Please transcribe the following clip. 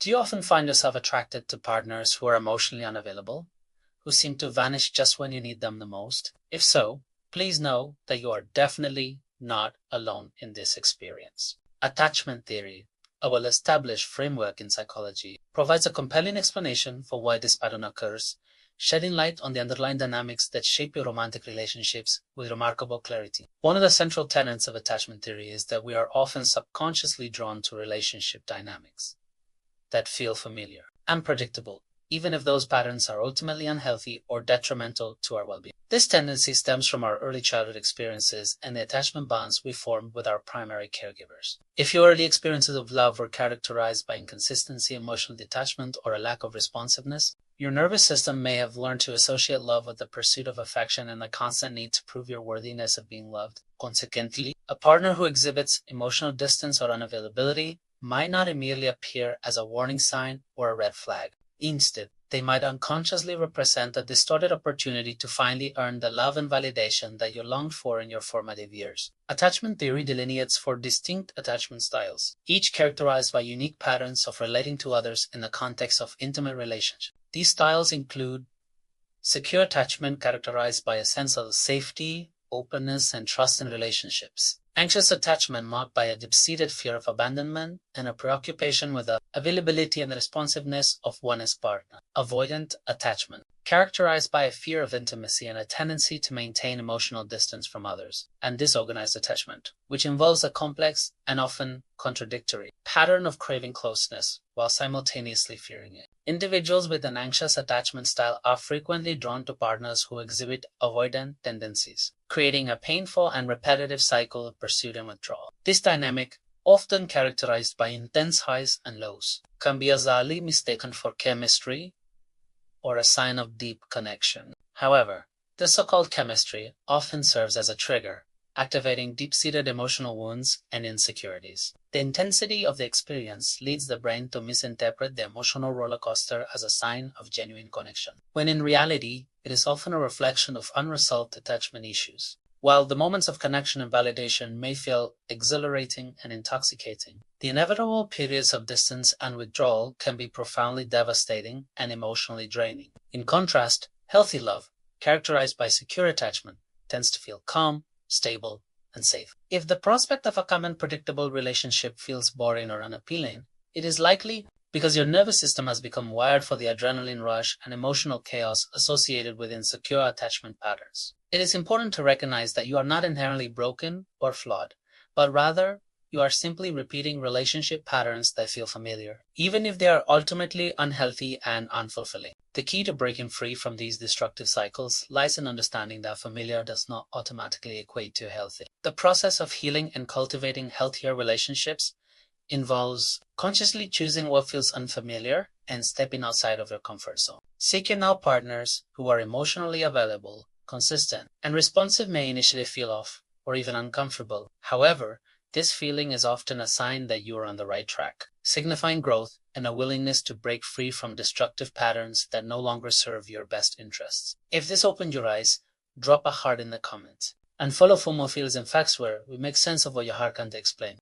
Do you often find yourself attracted to partners who are emotionally unavailable, who seem to vanish just when you need them the most? If so, please know that you are definitely not alone in this experience. Attachment theory, a well-established framework in psychology, provides a compelling explanation for why this pattern occurs, shedding light on the underlying dynamics that shape your romantic relationships with remarkable clarity. One of the central tenets of attachment theory is that we are often subconsciously drawn to relationship dynamics that feel familiar and predictable, even if those patterns are ultimately unhealthy or detrimental to our well-being. This tendency stems from our early childhood experiences and the attachment bonds we formed with our primary caregivers. If your early experiences of love were characterized by inconsistency, emotional detachment, or a lack of responsiveness, your nervous system may have learned to associate love with the pursuit of affection and the constant need to prove your worthiness of being loved. Consequently, a partner who exhibits emotional distance or unavailability might not immediately appear as a warning sign or a red flag. Instead, they might unconsciously represent a distorted opportunity to finally earn the love and validation that you longed for in your formative years. Attachment theory delineates four distinct attachment styles, each characterized by unique patterns of relating to others in the context of intimate relationships. These styles include secure attachment, characterized by a sense of safety, openness, and trust in relationships. Anxious attachment, marked by a deep-seated fear of abandonment and a preoccupation with the availability and responsiveness of one's partner. Avoidant attachment, characterized by a fear of intimacy and a tendency to maintain emotional distance from others. And disorganized attachment, which involves a complex and often contradictory pattern of craving closeness while simultaneously fearing it. Individuals with an anxious attachment style are frequently drawn to partners who exhibit avoidant tendencies, creating a painful and repetitive cycle of pursuit and withdrawal. This dynamic, often characterized by intense highs and lows, can be bizarrely mistaken for chemistry or a sign of deep connection. However, the so-called chemistry often serves as a trigger, activating deep-seated emotional wounds and insecurities. The intensity of the experience leads the brain to misinterpret the emotional roller coaster as a sign of genuine connection, when in reality, it is often a reflection of unresolved attachment issues. While the moments of connection and validation may feel exhilarating and intoxicating, the inevitable periods of distance and withdrawal can be profoundly devastating and emotionally draining. In contrast, healthy love, characterized by secure attachment, tends to feel calm, stable, and safe. If the prospect of a calm and predictable relationship feels boring or unappealing, it is likely because your nervous system has become wired for the adrenaline rush and emotional chaos associated with insecure attachment patterns. It is important to recognize that you are not inherently broken or flawed, but rather you are simply repeating relationship patterns that feel familiar, even if they are ultimately unhealthy and unfulfilling. The key to breaking free from these destructive cycles lies in understanding that familiar does not automatically equate to healthy. The process of healing and cultivating healthier relationships involves consciously choosing what feels unfamiliar and stepping outside of your comfort zone. Seeking out partners who are emotionally available, consistent, and responsive may initially feel off or even uncomfortable. However, this feeling is often a sign that you are on the right track, signifying growth and a willingness to break free from destructive patterns that no longer serve your best interests. If this opened your eyes, drop a heart in the comments and follow FOMO Feels and Facts where we make sense of what your heart can't explain.